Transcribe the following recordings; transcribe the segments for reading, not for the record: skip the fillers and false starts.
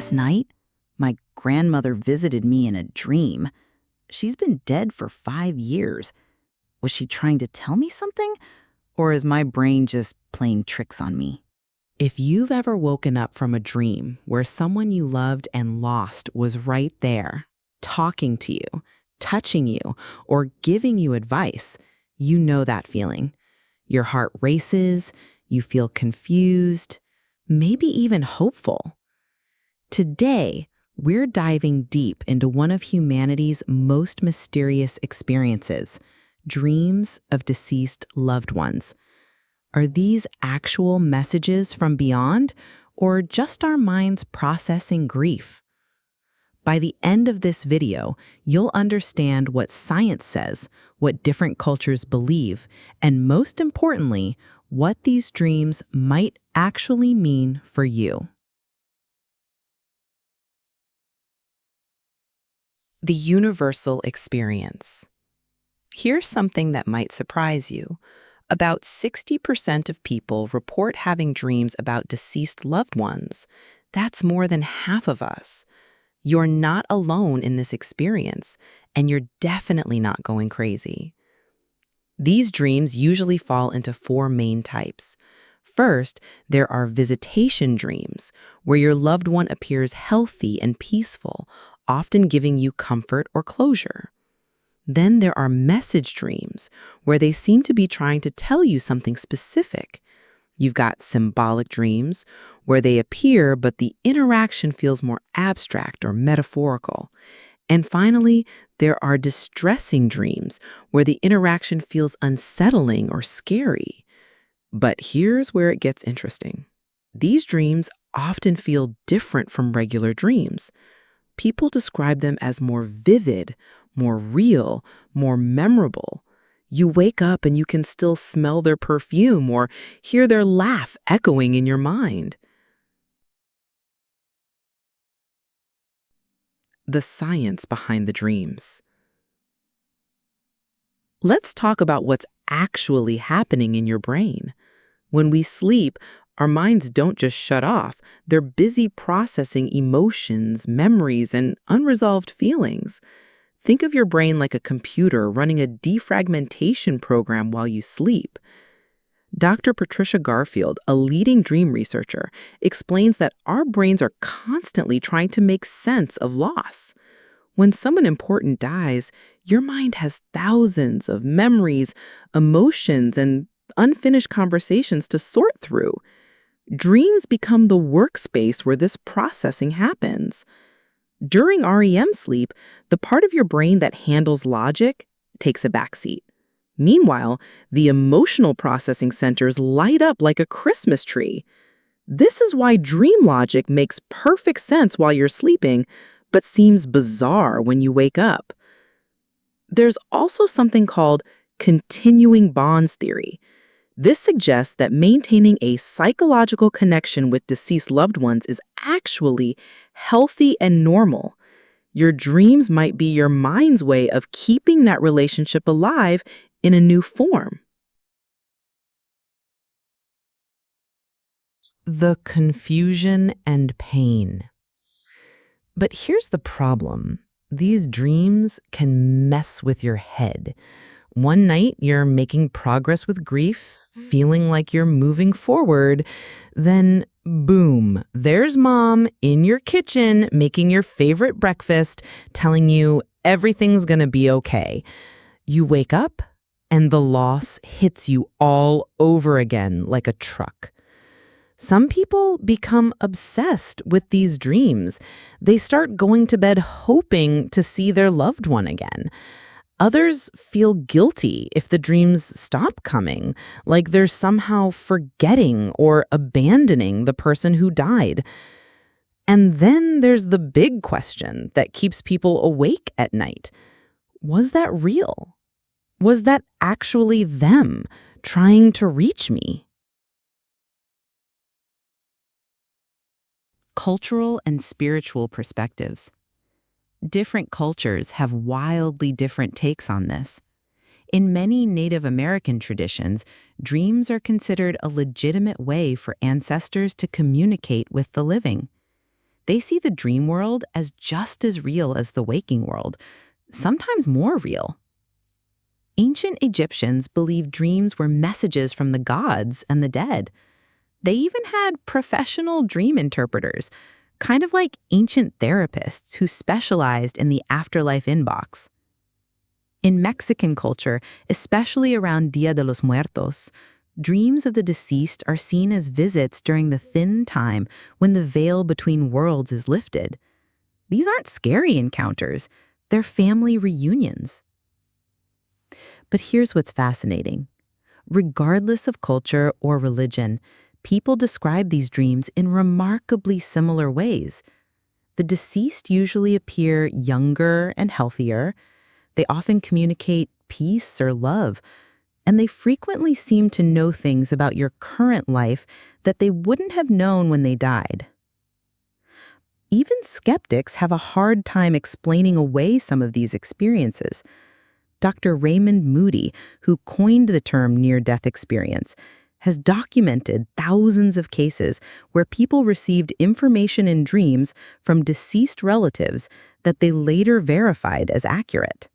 Last night, my grandmother visited me in a dream. She's been dead for 5 years. Was she trying to tell me something? Or is my brain just playing tricks on me? If you've ever woken up from a dream where someone you loved and lost was right there, talking to you, touching you, or giving you advice, you know that feeling. Your heart races, you feel confused, maybe even hopeful. Today, we're diving deep into one of humanity's most mysterious experiences, dreams of deceased loved ones. Are these actual messages from beyond, or just our minds processing grief? By the end of this video, you'll understand what science says, what different cultures believe, and most importantly, what these dreams might actually mean for you. The universal experience. Here's something that might surprise you. About 60% of people report having dreams about deceased loved ones. That's more than half of us. You're not alone in this experience, and you're definitely not going crazy. These dreams usually fall into 4 main types. First, there are visitation dreams, where your loved one appears healthy and peaceful, often giving you comfort or closure. Then there are message dreams, where they seem to be trying to tell you something specific. You've got symbolic dreams, where they appear but the interaction feels more abstract or metaphorical. And finally, there are distressing dreams, where the interaction feels unsettling or scary. But here's where it gets interesting. These dreams often feel different from regular dreams. People describe them as more vivid, more real, more memorable. You wake up and you can still smell their perfume or hear their laugh echoing in your mind. The science behind the dreams. Let's talk about what's actually happening in your brain. When we sleep, our minds don't just shut off. They're busy processing emotions, memories, and unresolved feelings. Think of your brain like a computer running a defragmentation program while you sleep. Dr. Patricia Garfield, a leading dream researcher, explains that our brains are constantly trying to make sense of loss. When someone important dies, your mind has thousands of memories, emotions, and unfinished conversations to sort through. Dreams become the workspace where this processing happens. During REM sleep, the part of your brain that handles logic takes a backseat. Meanwhile, the emotional processing centers light up like a Christmas tree. This is why dream logic makes perfect sense while you're sleeping, but seems bizarre when you wake up. There's also something called continuing bonds theory. This suggests that maintaining a psychological connection with deceased loved ones is actually healthy and normal. Your dreams might be your mind's way of keeping that relationship alive in a new form. The confusion and pain. But here's the problem. These dreams can mess with your head. One night, you're making progress with grief, feeling like you're moving forward. Then, boom, there's mom in your kitchen making your favorite breakfast, telling you everything's gonna be okay. You wake up, and the loss hits you all over again like a truck. Some people become obsessed with these dreams. They start going to bed hoping to see their loved one again. Others feel guilty if the dreams stop coming, like they're somehow forgetting or abandoning the person who died. And then there's the big question that keeps people awake at night. Was that real? Was that actually them trying to reach me? Cultural and spiritual perspectives. Different cultures have wildly different takes on this. In many Native American traditions, dreams are considered a legitimate way for ancestors to communicate with the living. They see the dream world as just as real as the waking world, sometimes more real. Ancient Egyptians believed dreams were messages from the gods and the dead. They even had professional dream interpreters, kind of like ancient therapists who specialized in the afterlife inbox. In Mexican culture, especially around Dia de los Muertos, dreams of the deceased are seen as visits during the thin time when the veil between worlds is lifted. These aren't scary encounters, they're family reunions. But here's what's fascinating. Regardless of culture or religion, people describe these dreams in remarkably similar ways. The deceased usually appear younger and healthier. They often communicate peace or love, and they frequently seem to know things about your current life that they wouldn't have known when they died. Even skeptics have a hard time explaining away some of these experiences. Dr. Raymond Moody, who coined the term near-death experience, has documented thousands of cases where people received information in dreams from deceased relatives that they later verified as accurate.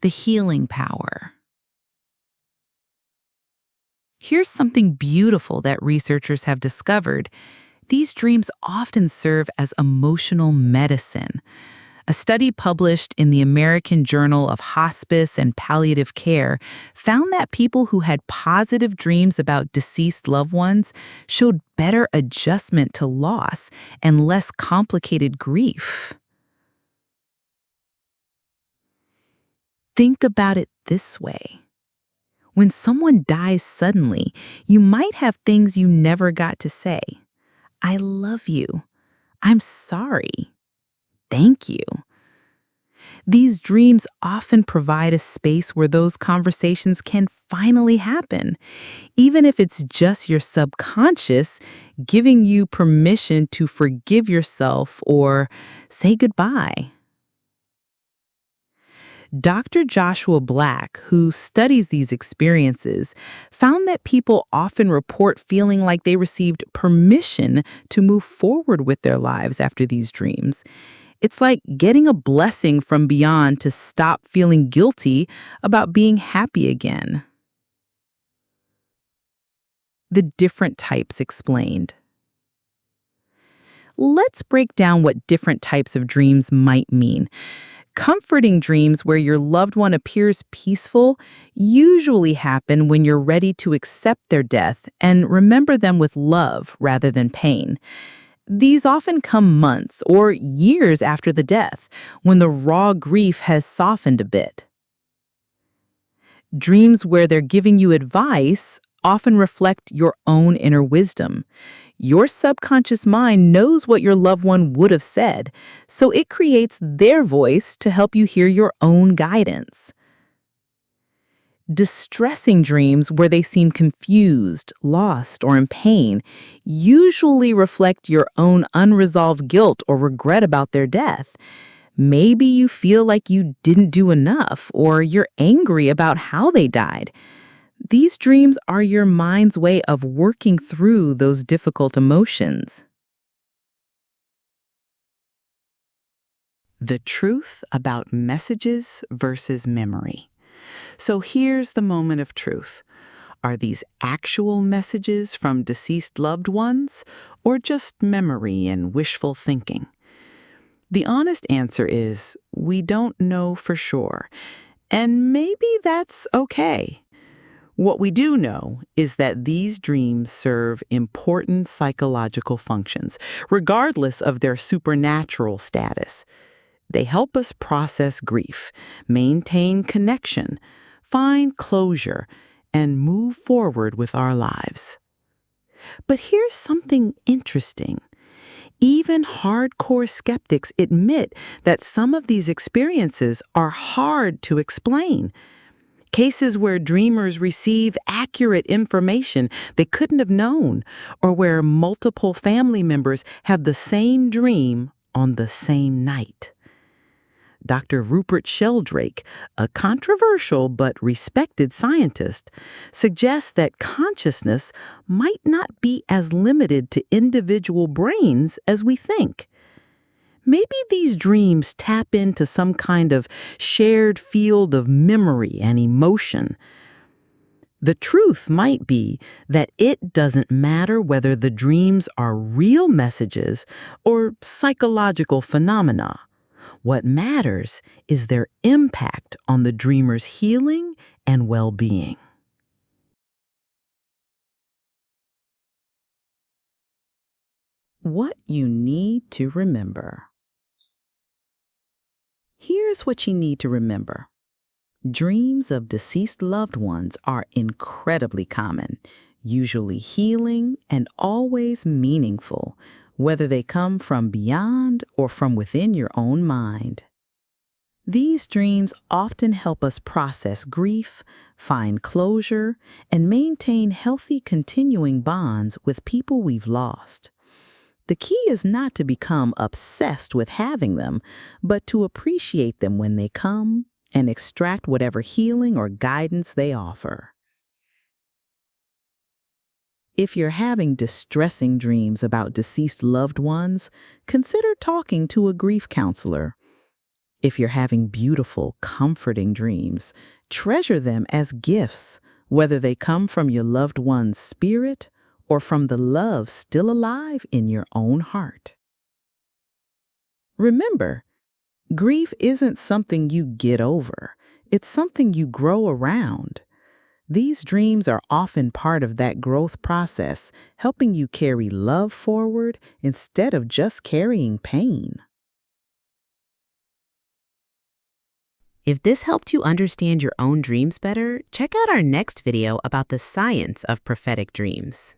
The healing power. Here's something beautiful that researchers have discovered. These dreams often serve as emotional medicine. A study published in the American Journal of Hospice and Palliative Care found that people who had positive dreams about deceased loved ones showed better adjustment to loss and less complicated grief. Think about it this way. When someone dies suddenly, you might have things you never got to say. I love you. I'm sorry. Thank you. These dreams often provide a space where those conversations can finally happen, even if it's just your subconscious giving you permission to forgive yourself or say goodbye. Dr. Joshua Black, who studies these experiences, found that people often report feeling like they received permission to move forward with their lives after these dreams. It's like getting a blessing from beyond to stop feeling guilty about being happy again. The different types explained. Let's break down what different types of dreams might mean. Comforting dreams where your loved one appears peaceful usually happen when you're ready to accept their death and remember them with love rather than pain. These often come months or years after the death, when the raw grief has softened a bit. Dreams where they're giving you advice often reflect your own inner wisdom. Your subconscious mind knows what your loved one would have said, so it creates their voice to help you hear your own guidance. Distressing dreams where they seem confused, lost, or in pain usually reflect your own unresolved guilt or regret about their death. Maybe you feel like you didn't do enough, or you're angry about how they died. These dreams are your mind's way of working through those difficult emotions. The truth about messages versus memory. So here's the moment of truth. Are these actual messages from deceased loved ones, or just memory and wishful thinking? The honest answer is, we don't know for sure, and maybe that's okay. What we do know is that these dreams serve important psychological functions, regardless of their supernatural status. They help us process grief, maintain connection, find closure, and move forward with our lives. But here's something interesting. Even hardcore skeptics admit that some of these experiences are hard to explain. Cases where dreamers receive accurate information they couldn't have known, or where multiple family members have the same dream on the same night. Dr. Rupert Sheldrake, a controversial but respected scientist, suggests that consciousness might not be as limited to individual brains as we think. Maybe these dreams tap into some kind of shared field of memory and emotion. The truth might be that it doesn't matter whether the dreams are real messages or psychological phenomena. What matters is their impact on the dreamer's healing and well-being. What you need to remember. Here's what you need to remember. Dreams of deceased loved ones are incredibly common, usually healing and always meaningful, whether they come from beyond or from within your own mind. These dreams often help us process grief, find closure, and maintain healthy continuing bonds with people we've lost. The key is not to become obsessed with having them, but to appreciate them when they come and extract whatever healing or guidance they offer. If you're having distressing dreams about deceased loved ones, consider talking to a grief counselor. If you're having beautiful, comforting dreams, treasure them as gifts, whether they come from your loved one's spirit or from the love still alive in your own heart. Remember, grief isn't something you get over. It's something you grow around. These dreams are often part of that growth process, helping you carry love forward instead of just carrying pain. If this helped you understand your own dreams better, check out our next video about the science of prophetic dreams.